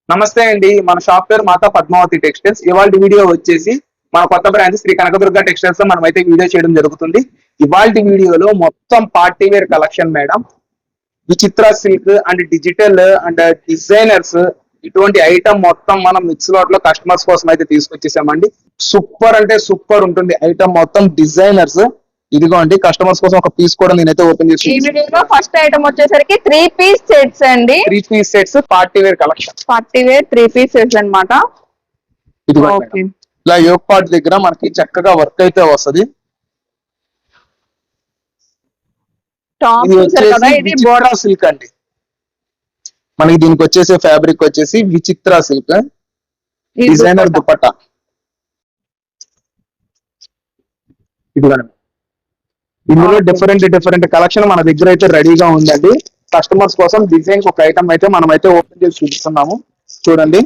నమస్తే అండి. మన షాప్ పేరు మాతా పద్మావతి టెక్స్టైల్స్. ఇవాళ వీడియో వచ్చేసి మన కొత్త బ్రాంచ్ శ్రీ కనకదుర్గ టెక్స్టైల్స్ లో మనమైతే వీడియో చేయడం జరుగుతుంది. ఇవాళ వీడియోలో మొత్తం పార్టీ వేర్ కలెక్షన్ మేడం. విచిత్ర silk and digital and designers ఇటువంటి ఐటమ్ మొత్తం మనం మిక్స్ లాట్ లో కస్టమర్స్ కోసం అయితే తీసుకొచ్చేసామండి. సూపర్ అంటే సూపర్ ఉంటుంది ఐటమ్ మొత్తం డిజైనర్స్. ఇదిగోండి కస్టమర్స్ కోసం ఒక పీస్ కూడా నేనైతే ఓపెన్ చేసి ఈ వీడియోలో ఫస్ట్ ఐటమ్ వచ్చేసరికి 3-piece సెట్స్ అండి. 3-piece sets party wear collection. Party wear 3-piece sets అన్నమాట. ఇదిగోండి ఇలా యోగ్ పార్ట్ దగ్గర మనకి చక్కగా వర్క్ అయితే వస్తది. టాప్ చూసారు కదా, ఇది బోర్డర్ సిల్క్ అండి. మనకి దీనికి వచ్చేసి ఫ్యాబ్రిక్ వచ్చేసి విచిత్ర సిల్క్ డిజైనర్ దుపట్టా. ఇదిగోండి ఇందులో డిఫరెంట్ కలెక్షన్ మన దగ్గర అయితే రెడీగా ఉందండి. కస్టమర్స్ కోసం డిజైన్ ఒక ఐటమ్ అయితే మనం అయితే ఓపెన్ చేసి చూపిస్తున్నాము. చూడండి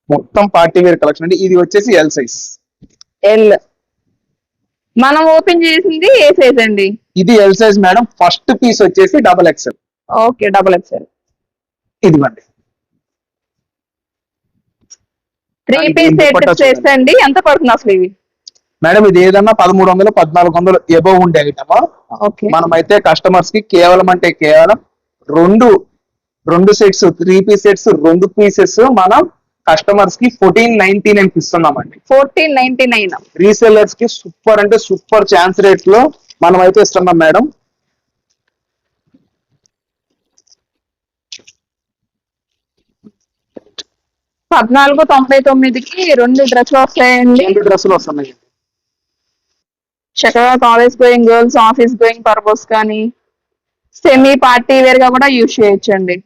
మొత్తం పార్టీ వేర్ కలెక్షన్ అండి. ఇది వచ్చేసి ఎల్ సైజ్. ఎల్ మనం ఓపెన్ చేసింది ఏ సైజ్ అండి? ఇది L size madam. First piece వచ్చేసి XXL. Okay, XXL. ఇదిగోండి 3-piece సెట్స్ అండి. ఎంత పడుతుంది అసలు ఇవి? మేడం ఇది ఏదన్నా 1300 1400 ఎబోవ్ ఉండే ఐటమ్. మనం అయితే కస్టమర్స్ కి కేవలం అంటే కేవలం రెండు సెట్స్ 3-piece సెట్స్ 2 పీసెస్ మనం కస్టమర్స్ కి 1499 ఇస్తున్నామండి. 1499. రీసెల్లర్స్ కి సూపర్ అంటే సూపర్ ఛాన్స్ రేట్ లో మనం అయితే ఇస్తున్నాం మేడం. $1499కి 2 డ్రెస్సులు వస్తాయండి. 2 డ్రెస్సులు వస్తున్నాయి. చక్కగా college going girls, office going purpose కానీ సెమీ పార్టీ వేర్ గా కూడా యూజ్ చేయొచ్చండి.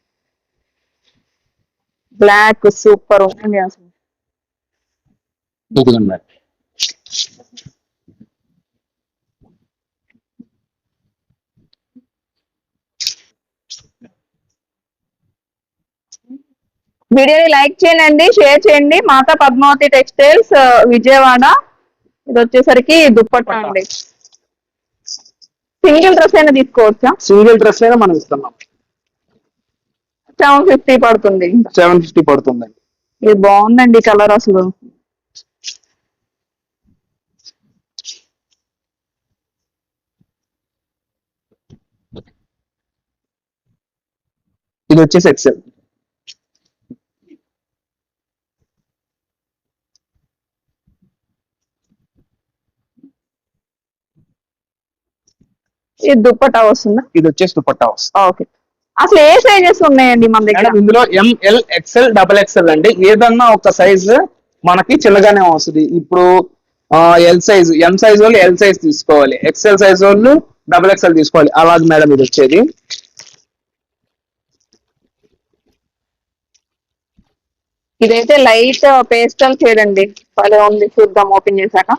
బ్లాక్ సూపర్ ఉందండి అసలు. వీడియోని లైక్ చేయండి, షేర్ చేయండి. మాతా పద్మావతి టెక్స్టైల్స్ విజయవాడ. ఇది వచ్చేసరికి దుప్పట్టా అండి. సింగిల్ డ్రెస్ అయినా తీసుకోవచ్చా? సింగిల్ డ్రెస్ అయినా మనం ఇస్తున్నాం. 750 పడుతుంది. 750 పడుతుందండి. ఇది బాగుందండి కలర్ అసలు. ఇది వచ్చేసి ఎక్సెల్. ఇది దుప్పట్టా వస్తుందా? ఇది వచ్చేసి దుపట్టా వస్తుంది. ఓకే, అసలు ఏ సైజెస్ ఉన్నాయండి మన దగ్గర? ఇందులో ML XL XXL అండి. ఏదన్నా ఒక సైజ్ మనకి చిన్నగానే వస్తుంది. ఇప్పుడు ఎల్ సైజ్ ఎం సైజ్ వాళ్ళు ఎల్ సైజ్ తీసుకోవాలి, XL సైజ్ వాళ్ళు XXL తీసుకోవాలి. అలాగే మేడం ఇది వచ్చేది. ఇదైతే లైట్ పేస్టల్ షేడ్ అండి. భలే ఉంది, చూద్దాం ఓపెన్ చేశాక.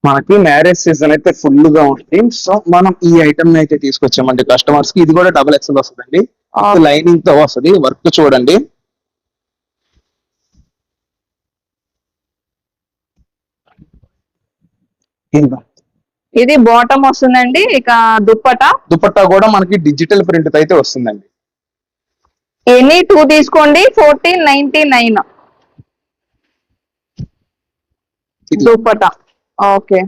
మనకి మ్యారేజ్ సీజన్ అయితే ఫుల్ గా ఉంటుంది. సో మనం ఈ ఐటమ్ అయితే తీసుకొచ్చామండి కస్టమర్స్ కి. ఇది కూడా XXL వస్తుందండి. లైనింగ్ తో వస్తుంది. వర్క్ చూడండి. ఇది బాటమ్ వస్తుందండి. ఇక దుప్పట్టా కూడా మనకి డిజిటల్ ప్రింట్ అయితే వస్తుందండి. ఎనీ 2 తీసుకోండి, 1499 దుప్పట్టా. ఓకే,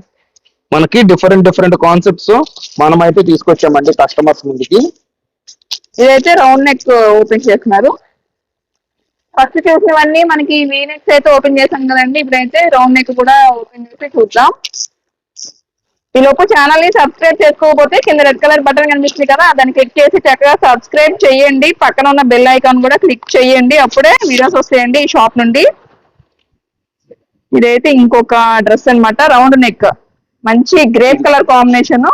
మనకి డిఫరెంట్ కాన్సెప్ట్స్ మనం అయితే తీసుకొచ్చామండి కస్టమర్స్ ముందుకి. ఇదైతే రౌండ్ నెక్ ఓపెన్ చేస్తున్నారు. ఫస్ట్ చేసినవన్నీ మనకి వీ నెక్స్ అయితే ఓపెన్ చేసాం కదండి. ఇప్పుడైతే రౌండ్ నెక్ కూడా ఓపెన్ చేసి చూద్దాం. ఈ లోపు ఛానల్ ని సబ్స్క్రైబ్ చేసుకోకపోతే కింద రెడ్ కలర్ బటన్ కనిపిస్తుంది కదా, దాన్ని క్లిక్ చేసి చక్కగా సబ్స్క్రైబ్ చేయండి. పక్కన ఉన్న బెల్ ఐకాన్ కూడా క్లిక్ చేయండి, అప్పుడే వీడియోస్ వస్తాయండి ఈ షాప్ నుండి. ఇదైతే ఇంకొక డ్రెస్ అన్నమాట, రౌండ్ నెక్, మంచి గ్రేప్ కలర్ కాంబినేషన్.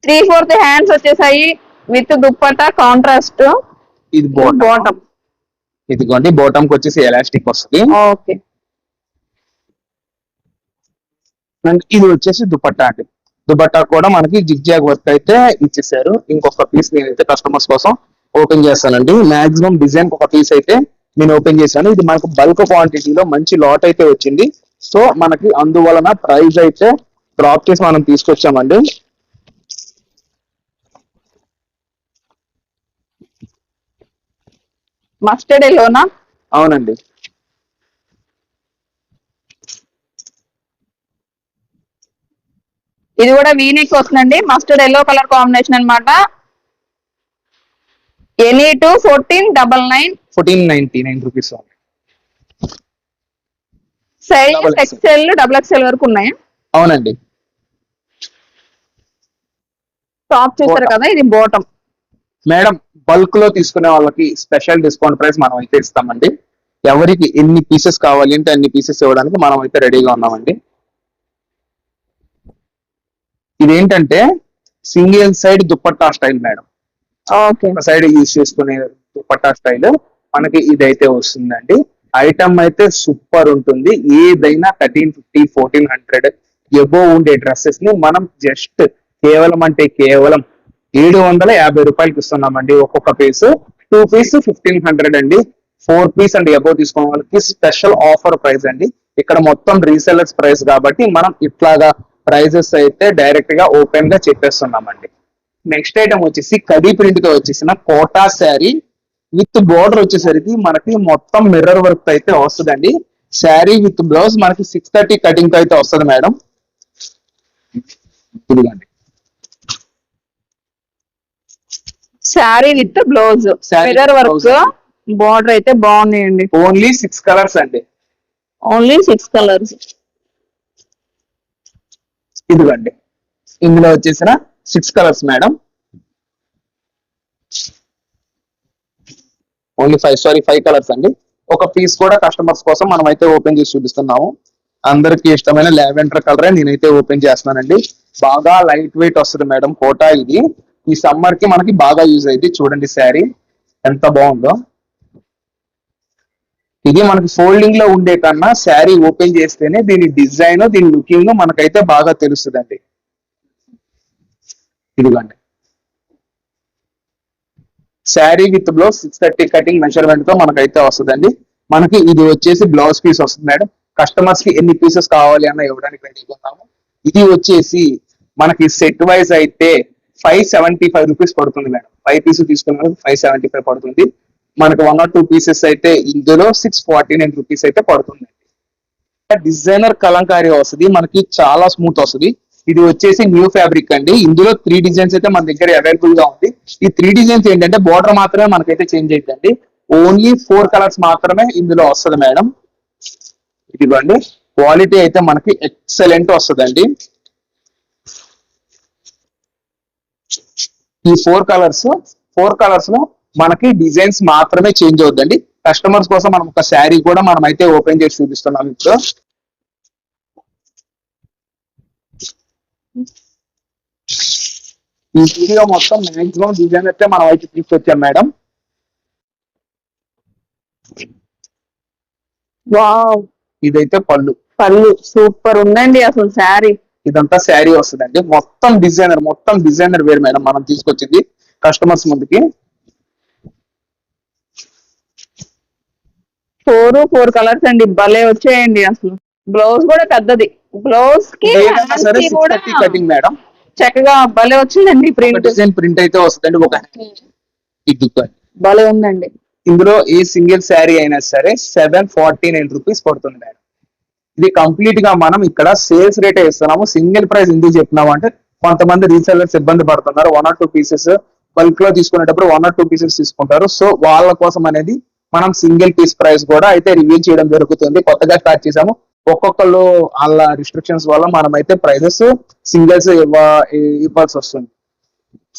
3/4 హ్యాండ్స్ వచ్చేసాయి విత్ దుప్పట్టా కాంట్రాస్ట్. ఇది బాటమ్. ఇదిగోండి బాటమ్ కి వచ్చేసి ఎలాస్టిక్ వస్తుంది. ఓకే, ఇది వచ్చేసి దుపట్టా అండి. దుపట్టా కూడా మనకి జిగ్జాగ్ వర్క్ అయితే ఇచ్చేసారు. ఇంకొక పీస్ నేనైతే కస్టమర్స్ కోసం ఓపెన్ చేస్తానండి. మాక్సిమం డిజైన్ ఒక పీస్ అయితే నేను ఓపెన్ చేశాను. ఇది మనకు బల్క్ క్వాంటిటీలో మంచి లాట్ అయితే వచ్చింది. సో మనకి అందువలన ప్రైస్ అయితే డ్రాప్ చేసి మనం తీసుకొచ్చామండి. మస్టర్డ్ ఎల్లోనా? అవునండి. ఇది కూడా వీనెక్ వస్తుందండి. మస్టర్డ్ ఎల్లో కలర్ కాంబినేషన్ అన్నమాట. Any to 1499. 1499 rupees. Size Double XL. XL double XL వరకు ఉన్నాయి. అవునండి. టాప్ చూసారు కదా, ఇది బాటమ్. మేడం బల్క్ లో తీసుకునే వాళ్ళకి స్పెషల్ డిస్కౌంట్ ప్రైస్ మనం అయితే ఇస్తామండి. ఎవరికి ఎన్ని పీసెస్ కావాలి అంటే అన్ని పీసెస్ ఇవ్వడానికి మనం అయితే రెడీగా ఉన్నామండి. ఇదేంటంటే single side dupatta style madam. Okay. ఒక సైడ్ యూజ్ చేసుకునే దుప్పట్టా స్టైల్ మనకి ఇదైతే వస్తుందండి. ఐటమ్ అయితే సూపర్ ఉంటుంది. ఏదైనా 1350, 1400 ఎబో ఉండే డ్రెస్సెస్ ని మనం జస్ట్ కేవలం అంటే కేవలం 750 రూపాయలకి ఇస్తున్నామండి. ఒక్కొక్క పీస్ 2 పీస్ 1500 అండి. 4 పీస్ అండ్ ఎబో తీసుకున్న వాళ్ళకి స్పెషల్ ఆఫర్ ప్రైస్ అండి. ఇక్కడ మొత్తం రీసెలర్స్ ప్రైస్ కాబట్టి మనం ఇట్లాగా ప్రైజెస్ అయితే డైరెక్ట్ గా ఓపెన్ గా చెప్పేస్తున్నామండి. నెక్స్ట్ ఐటమ్ వచ్చేసి కడీ ప్రింట్ తో వచ్చేసిన కోటా శారీ విత్ బోర్డర్ వచ్చేసరికి మనకి మొత్తం మిర్రర్ వర్క్ అయితే వస్తుందండి. శారీ విత్ బ్లౌజ్ మనకి 630 కటింగ్ తో అయితే వస్తుంది మేడం. ఇదిగోండి sari with blouse, Saree mirror with work, blouse. Border అయితే బాగున్నాయండి. ఓన్లీ 6 కలర్స్ అండి. Only 6 colours. ఇదిగోండి ఇందులో వచ్చేసిన 6 కలర్స్ మేడం. ఓన్లీ 5 కలర్స్ అండి. ఒక పీస్ కూడా కస్టమర్స్ కోసం మనం అయితే ఓపెన్ చేసి చూపిస్తున్నాము. అందరికి ఇష్టమైన లావెండర్ కలరే నేనైతే ఓపెన్ చేస్తున్నానండి. బాగా లైట్ వెయిట్ వస్తుంది మేడం కోటా. ఇది ఈ సమ్మర్ కి మనకి బాగా యూజ్ అయింది. చూడండి శారీ ఎంత బాగుందో. ఇది మనకి ఫోల్డింగ్ లో ఉండే కన్నా శారీ ఓపెన్ చేస్తేనే దీని డిజైన్ దీని లుకింగ్ మనకైతే బాగా తెలుస్తుందండి. ఇదిగోండి sari with blouse 630 cutting measurement తో మనకైతే వస్తుందండి. మనకి ఇది వచ్చేసి బ్లౌజ్ పీస్ వస్తుంది మేడం. కస్టమర్స్ కి ఎన్ని పీసెస్ కావాలి అన్న ఇవ్వడానికి రెడీగా ఉన్నాము. ఇది వచ్చేసి మనకి సెట్ వైజ్ అయితే 575 రూపీస్ పడుతుంది మేడం. 5 పీసెస్ తీసుకున్న 575 పడుతుంది. మనకి 1 or 2 పీసెస్ అయితే ఇందులో 649 రూపీస్ అయితే పడుతుంది. డిజైనర్ కలంకారీ వస్తుంది మనకి, చాలా స్మూత్ వస్తుంది. ఇది వచ్చేసి న్యూ ఫ్యాబ్రిక్ అండి. ఇందులో 3 డిజైన్స్ అయితే మన దగ్గర అవైలబుల్ గా ఉంది. ఈ 3 డిజైన్స్ ఏంటంటే బార్డర్ మాత్రమే మనకైతే చేంజ్ అవుతుందండి. ఓన్లీ 4 కలర్స్ మాత్రమే ఇందులో వస్తుంది మేడం. ఇదిగోండి క్వాలిటీ అయితే మనకి ఎక్సలెంట్ వస్తుందండి. ఈ 4 కలర్స్ లో మనకి డిజైన్స్ మాత్రమే చేంజ్ అవుతుందండి. కస్టమర్స్ కోసం మనం ఒక శారీ కూడా మనం అయితే ఓపెన్ చేసి చూపిస్తున్నాం ఇప్పుడు. ఈ వీడియో మొత్తం మాక్సిమం డిజైన్ అయితే మనం అయితే తీసుకొచ్చాం మేడం. వావ్, ఇదైతే పళ్ళు సూపర్ ఉందండి అసలు శారీ. ఇదంతా శారీ వస్తుందండి. మొత్తం డిజైనర్ వేర్ మేడం మనం తీసుకొచ్చింది కస్టమర్స్ ముందుకి. 4 కలర్స్ అండి, భలే వచ్చాయండి అసలు. బ్లౌజ్ కూడా పెద్దది, బ్లౌజ్ కి ఏదైనా సరే హ్యాండ్స్ కూడా 630 కటింగ్ మేడం. చక్కగా భలే వచ్చిందండి. ప్రింట్ డిజైన్ ప్రింట్ అయితే వస్తుందండి. ఒక ఇది భలే ఉందండి. ఇందులో ఏ సింగిల్ శారీ అయినా సరే 749 రూపీస్ పడుతుంది మేడం. ఇది కంప్లీట్ గా మనం ఇక్కడ సేల్స్ రేట్ ఇస్తున్నాము. సింగిల్ ప్రైస్ ఎందుకు చెప్తున్నాము అంటే కొంతమంది రీసెల్లర్స్ ఇబ్బంది పడుతున్నారు. 1 or 2 పీసెస్ బల్క్ లో తీసుకునేటప్పుడు 1 or 2 పీసెస్ తీసుకుంటారు. సో వాళ్ళ కోసం అనేది మనం సింగిల్ పీస్ ప్రైస్ కూడా అయితే రివ్యూ చేయడం జరుగుతుంది. కొత్తగా స్టార్ట్ చేసాము. ఒక్కొక్కళ్ళు వాళ్ళ రిస్ట్రిక్షన్స్ వల్ల మనం అయితే ప్రైజెస్ సింగిల్స్ ఇవ్వాల్సి వస్తుంది.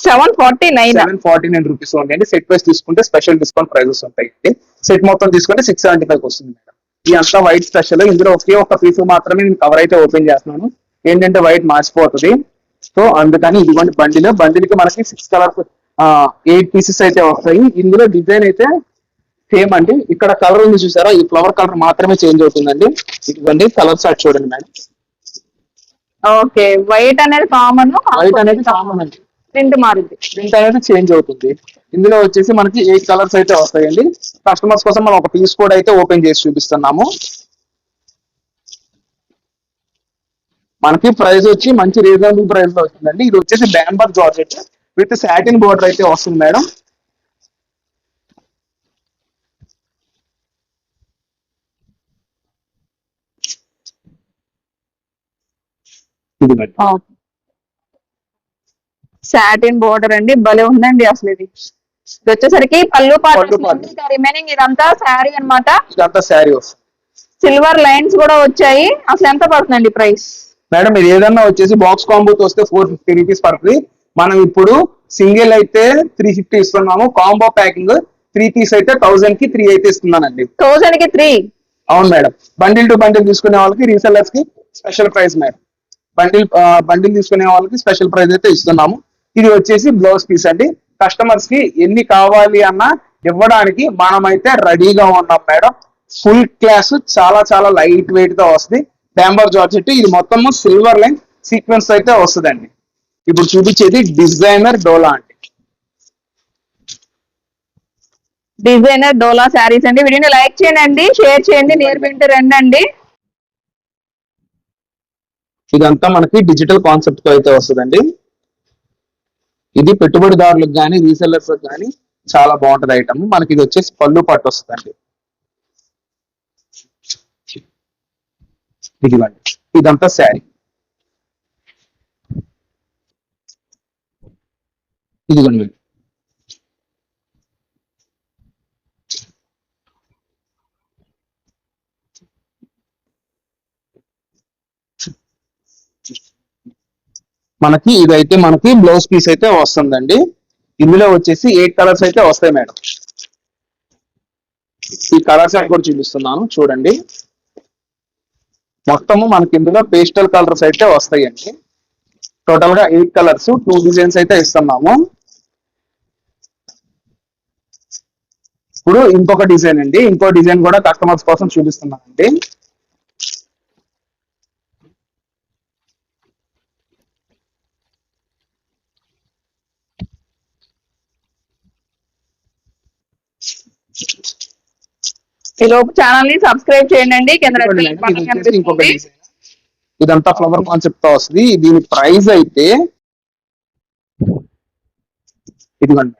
749 రూపీస్ ఉంటాయండి. సెట్ వైస్ తీసుకుంటే స్పెషల్ డిస్కౌంట్ ప్రైజెస్ ఉంటాయండి. సెట్ మొత్తం తీసుకుంటే 675 వస్తుంది మేడం. ఈ అంతా వైట్ స్పెషల్. ఇందులో ఒకే ఒక పీస్ మాత్రమే నేను కవర్ అయితే ఓపెన్ చేస్తున్నాను. ఏంటంటే వైట్ మార్చిపోతుంది. సో అందుకని ఇదిగోండి బండిల్కి మనకి 6 కలర్స్ 8 పీసెస్ అయితే వస్తాయి. ఇందులో డిజైన్ అయితే సేమ్ అండి. ఇక్కడ కలర్ ఉంది చూసారా, ఈ ఫ్లవర్ కలర్ మాత్రమే చేంజ్ అవుతుందండి. ఇదిగోండి కలర్ షార్ట్ చూడండి మేడం. ఓకే, వైట్ అనేది కామన్ వైట్ అనేది కామన్ అండి. ప్రింట్ మారుద్ది. ప్రింట్ అనేది చేంజ్ అవుతుంది. ఇందులో వచ్చేసి మనకి 8 కలర్స్ అయితే వస్తాయండి. కస్టమర్స్ కోసం మనం ఒక పీస్ కూడా అయితే ఓపెన్ చేసి చూపిస్తున్నాము. మనకి ప్రైస్ వచ్చి మంచి రీజనబుల్ ప్రైస్ లో వచ్చిందండి. ఇది వచ్చేసి బ్యాంబర్ జార్జెట్ విత్ సాటిన్ బోర్డర్ అయితే వస్తుంది మేడం. ఇది మేడం సాటిన్ బోర్డర్ అండి, భలే ఉందండి అసలు. ఇది వచ్చేసరికి పళ్ళు పాట పళ్ళు పాట. రిమైనింగ్ ఇదంతా శారీ అన్నమాట. ఇదంతా శారీ వస్తుంది. సిల్వర్ లైన్స్ కూడా వచ్చాయి. అసలు ఎంత పడుతుందండి ప్రైస్? మేడం ఇది ఏదన్నా వచ్చేసి బాక్స్ కాంబోతో వస్తే 450 రూపీస్ పడుతుంది. మనం ఇప్పుడు సింగిల్ అయితే 350 ఇస్తున్నాము. కాంబో ప్యాకింగ్ 3 పీస్ అయితే 1000 కి 3 అయితే ఇస్తున్నానండి. 1000 కి 3? అవును మేడం. బండిల్ టు బండిల్ తీసుకునే వాళ్ళకి రీసెల్లర్స్ కి స్పెషల్ ప్రైస్ మేడం. బండిల్ తీసుకునే వాళ్ళకి స్పెషల్ ప్రైస్ అయితే ఇస్తున్నాము. ఇది వచ్చేసి బ్లౌజ్ పీస్ అండి. కస్టమర్స్ కి ఎన్ని కావాలి అన్నా ఇవ్వడానికి మనమైతే రెడీగా ఉన్నాం మేడం. ఫుల్ క్లాస్ చాలా చాలా లైట్ వెయిట్ తో వస్తుంది. బ్యాంబర్ జార్జెట్ ఇది మొత్తము సిల్వర్ లైన్ సీక్వెన్స్ అయితే వస్తుందండి. ఇప్పుడు చూపించేది డిజైనర్ డోలా అండి. డిజైనర్ డోలా శారీస్ అండి. వీడియోని లైక్ చేయండి, షేర్ చేయండి, నేర్పిండి రండి అండి. ఇదంతా మనకి డిజిటల్ కాన్సెప్ట్ తో అయితే వస్తుందండి. ఇది పెట్టుబడిదారులకు కానీ రీసెల్లర్స్ కానీ చాలా బాగుంటది ఐటమ్. మనకి ఇది వచ్చేసి పళ్ళు పట్టు వస్తుందండి. ఇదిగోండి ఇదంతా శారీ. ఇదిగోండి మనకి ఇదైతే మనకి బ్లౌజ్ పీస్ అయితే వస్తుందండి. ఇందులో వచ్చేసి 8 కలర్స్ అయితే వస్తాయి మేడం. ఈ కలర్స్ కూడా చూపిస్తున్నాను చూడండి. మొత్తము మనకి ఇందులో పేస్టల్ కలర్స్ అయితే వస్తాయండి. టోటల్ గా 8 కలర్స్ 2 డిజైన్స్ అయితే ఇస్తున్నాము. ఇప్పుడు ఇంకొక డిజైన్ అండి. ఇంకో డిజైన్ కూడా కస్టమర్స్ కోసం చూపిస్తున్నానండి. ఈలోపు ఛానల్ ని సబ్స్క్రైబ్ చేయండి. కింద రెడ్ ఇది బటన్ వచ్చేసి ఇంకొక కనిపిస్తుంది. డిజైన్. ఇదంతా ఫ్లవర్ కాన్సెప్ట్ తో వస్తుంది. దీని ప్రైస్ అయితే ఇదిగోండి.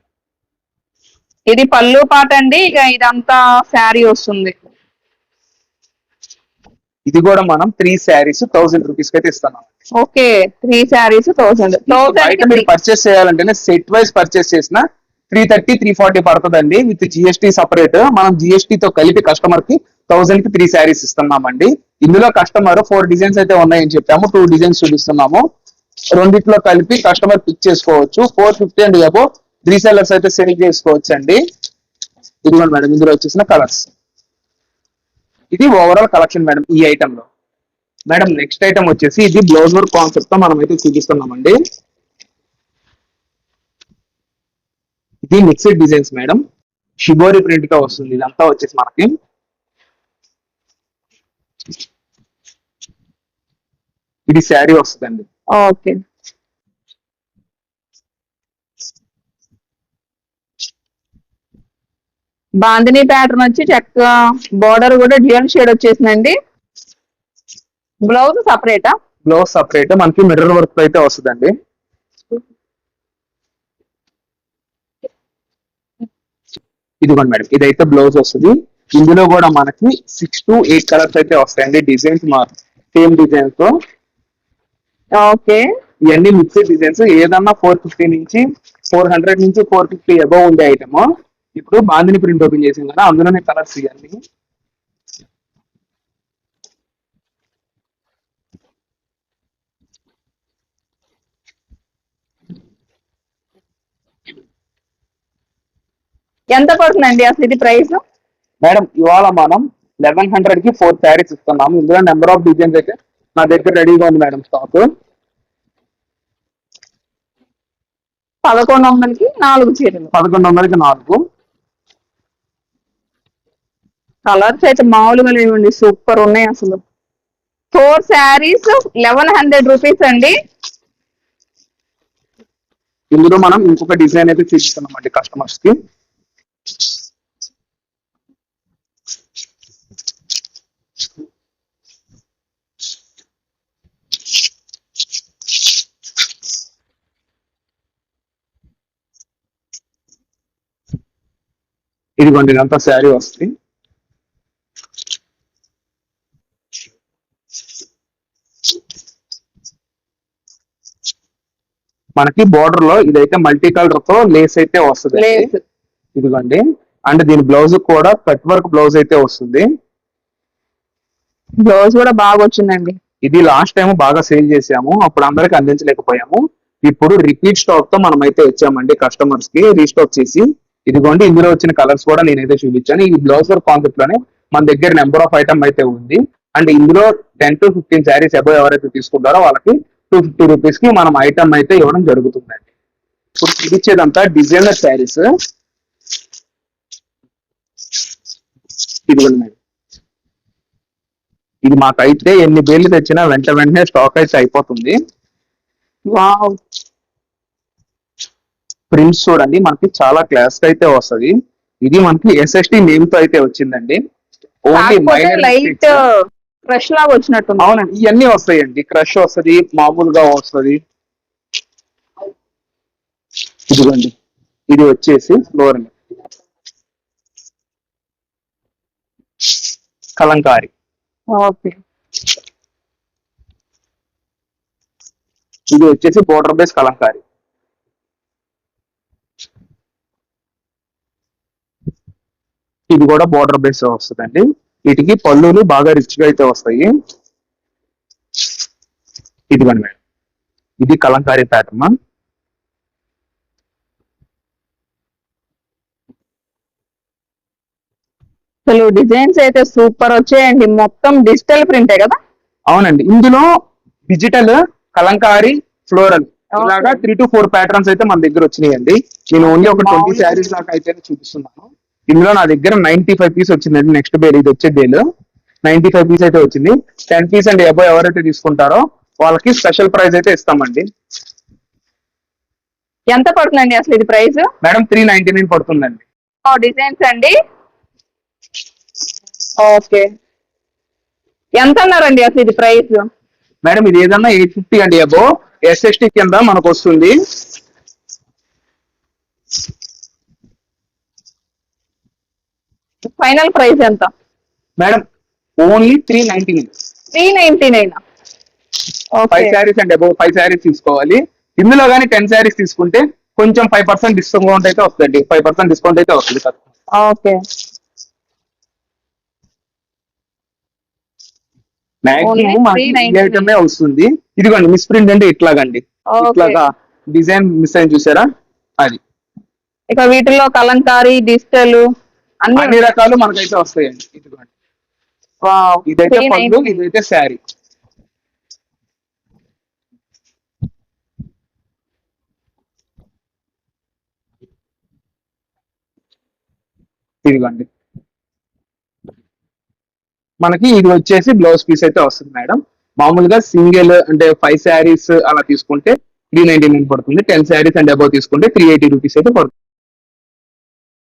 ఇది పళ్ళు పాట అండి. ఇక ఇదంతా శారీ వస్తుంది. ఇది కూడా మనం 3 శారీస్ 1000 రూపీస్ కి అయితే ఇస్తున్నాం. ఓకే, 3 శారీస్ 1000. బయట మీరు పర్చేస్ చేయాలంటేనే సెట్ వైస్ పర్చేస్ చేసిన 330 340 పడుతుందండి. With GST separate. మనం జిఎస్టీ తో కలిపి కస్టమర్ కి 1000 కి 3 శారీస్ ఇస్తున్నామండి. ఇందులో కస్టమర్ 4 డిజైన్స్ అయితే ఉన్నాయని చెప్పాము. 2 డిజైన్స్ చూపిస్తున్నాము. రెండిట్లో కలిపి కస్టమర్ పిక్ చేసుకోవచ్చు. 450 అండ్ అబో రీసెల్లర్స్ అయితే సెలెక్ట్ చేసుకోవచ్చు అండి. ఇదిగోండి మేడం ఇందులో వచ్చేసిన కలర్స్. ఇది ఓవరాల్ కలెక్షన్ మేడం ఈ ఐటమ్ లో. మేడం నెక్స్ట్ ఐటమ్ వచ్చేసి ఇది బ్లౌజ్ వర్క్ కాన్సెప్ట్ తో మనం అయితే చూపిస్తున్నామండి. ఇది mixed designs madam. Shibori print గా వస్తుంది. ఇదంతా వచ్చేసి మనకి ఇది శారీ వస్తుందండి. ఓకే, బాందిని ప్యాటర్న్ వచ్చి చక్కగా బోర్డర్ కూడా డ్యూయల్ షేడ్ వచ్చేసిందండి. బ్లౌజ్ సపరేటా? బ్లౌజ్ సపరేట్ మనకి మిర్రర్ వర్క్ అయితే వస్తుందండి. ఇదిగోండి మేడం ఇదైతే బ్లౌజ్ వస్తుంది. ఇందులో కూడా మనకి 6 to 8 కలర్స్ అయితే వస్తాయండి. డిజైన్స్ సేమ్ డిజైన్స్ తో. ఓకే, ఇవన్నీ మిక్స్డ్ డిజైన్స్. ఏదన్నా 450 నుంచి 400 నుంచి 450 అబౌవ్ ఉండే ఐటమ్. ఇప్పుడు బాందిని ప్రింట్ ఓపెన్ చేసాం కదా, అందులోనే కలర్స్ ఇవన్నీ. ఎంత పడుతుందండి అసలు ఇది ప్రైస్? మేడం ఇవాళ మనం 1100 కి 4 శారీస్ ఇస్తున్నాము. ఇందులో నెంబర్ ఆఫ్ డిజైన్స్ అయితే నా దగ్గర రెడీగా ఉంది మేడం స్టాక్. 1100కి 4 చీరలు. 1100కి 4. కలర్స్ అయితే మామూలుగా లేవండి, సూపర్ ఉన్నాయి అసలు. 4 శారీస్ 1100 రూపీస్ అండి. ఇందులో మనం ఇంకొక డిజైన్ అయితే చూపిస్తున్నాం అండి కస్టమర్స్ కి. ఇదిగోండి ఇదంతా శారీ వస్తుంది. మనకి బోర్డర్ లో ఇదైతే మల్టీ కలర్ తో లేస్ అయితే వస్తుంది. లేస్ ఇదిగోండి. అండ్ దీని బ్లౌజ్ కూడా కట్ వర్క్ బ్లౌజ్ అయితే వస్తుంది. బ్లౌజ్ కూడా బాగా వచ్చిందండి. ఇది లాస్ట్ టైం బాగా సేల్ చేసాము, అప్పుడు అందరికి అందించలేకపోయాము. ఇప్పుడు రిపీట్ స్టాక్ తో మనం అయితే వచ్చామండి కస్టమర్స్ కి రీస్టాక్ చేసి. ఇదిగోండి ఇందులో వచ్చిన కలర్స్ కూడా నేనైతే చూపించాను. ఈ బ్లౌజ్ వర్క్ కాన్సెప్ట్ లోనే మన దగ్గర నెంబర్ ఆఫ్ ఐటమ్ అయితే ఉంది. అండ్ ఇందులో 10 to 15 శారీస్ అబౌవ్ ఎవరైతే తీసుకుంటారో వాళ్ళకి 250 రూపీస్ కి మనం ఐటమ్ అయితే ఇవ్వడం జరుగుతుందండి. ఇప్పుడు చూపించేదంతా డిజైనర్ శారీస్. ఇదిగోండి, ఇది మాకైతే ఎన్ని బేర్లు తెచ్చినా వెంటనే స్టాక్ అయితే అయిపోతుంది. వావ్, ప్రింట్స్ చూడండి మనకి చాలా క్లాస్ అయితే వస్తది. ఇది మనకి SST నేమ్ తో అయితే వచ్చిందండి. ఓన్లీ లైట్ ఫ్రెష్ లాగా వచ్చినట్టు. అవునండి, ఇవన్నీ వస్తాయండి. క్రష్ వస్తది, మామూలుగా వస్తది. ఇదిగోండి, ఇది వచ్చేసి ఫ్లోర్ కలంకారీ. ఓకే, ఇది వచ్చేసి బోర్డర్ బేస్ కలంకారీ. ఇది కూడా బోర్డర్ బేస్ వస్తుందండి. వీటికి పళ్ళులు బాగా రిచ్ గా అయితే వస్తాయి. ఇదిగోండి మేడం, ఇది కలంకారీ ప్యాటర్న్. అసలు డిజైన్స్ అయితే సూపర్ వచ్చాయండి. మొత్తం డిజిటల్ ప్రింటే కదా? అవునండి, ఇందులో డిజిటల్, కలంకారీ, ఫ్లోరల్ ఇలాగా 3 to 4 ప్యాటర్న్స్ అయితే మన దగ్గర వచ్చినాయండి. నేను ఓన్లీ ఒక 20 శారీస్ దాకా అయితే చూపిస్తున్నాను. ఇందులో నా దగ్గర 95 పీస్ వచ్చిందండి. నెక్స్ట్ బేల్ ఇది వచ్చే బేల్ 95 పీస్ అయితే వచ్చింది. 10 పీస్ అండ్ అబౌవ్ ఎవరైతే తీసుకుంటారో వాళ్ళకి స్పెషల్ ప్రైస్ అయితే ఇస్తామండి. ఎంత పడుతుందండి అసలు ఇది ప్రైస్? మేడం 399 పడుతుందండి. డిజైన్స్ అండి. ఓకే, ఎంత అన్నారండి అసలు ఇది ప్రైస్? మేడం ఇది ఏదన్నా 850 అండి అబౌవ్ SST కింద మనకు వస్తుంది. ఫైనల్ ప్రైస్ ఎంత మేడం? ఓన్లీ 399. 399. 5 శారీస్ అండి అబౌవ్ 5 శారీస్ తీసుకోవాలి. ఇందులో కానీ 10 శారీస్ తీసుకుంటే కొంచెం 5% డిస్కౌంట్ అయితే వస్తుంది. 5% డిస్కౌంట్ అయితే వస్తుంది. ఓకే, మాక్సిమం వస్తుంది. ఇదిగోండి మిస్ ప్రింట్ అంటే ఇట్లాగండి, ఇట్లాగా డిజైన్ మిస్ అయిన చూసారా అది. ఇక వీటిలో కలంకారీ, డిజిటల్ అన్ని రకాలు మనకైతే వస్తాయండి. ఇదిగోండి, ఇదైతే పళ్ళు, ఇదైతే శారీ. ఇదిగోండి, మనకి ఇది వచ్చేసి బ్లౌజ్ పీస్ అయితే వస్తుంది మేడం. మామూలుగా సింగిల్ అంటే 5 శారీస్ అలా తీసుకుంటే 399 పడుతుంది. 10 శారీస్ అండ్ అబౌవ్ తీసుకుంటే 380 రూపీస్ అయితే పడుతుంది.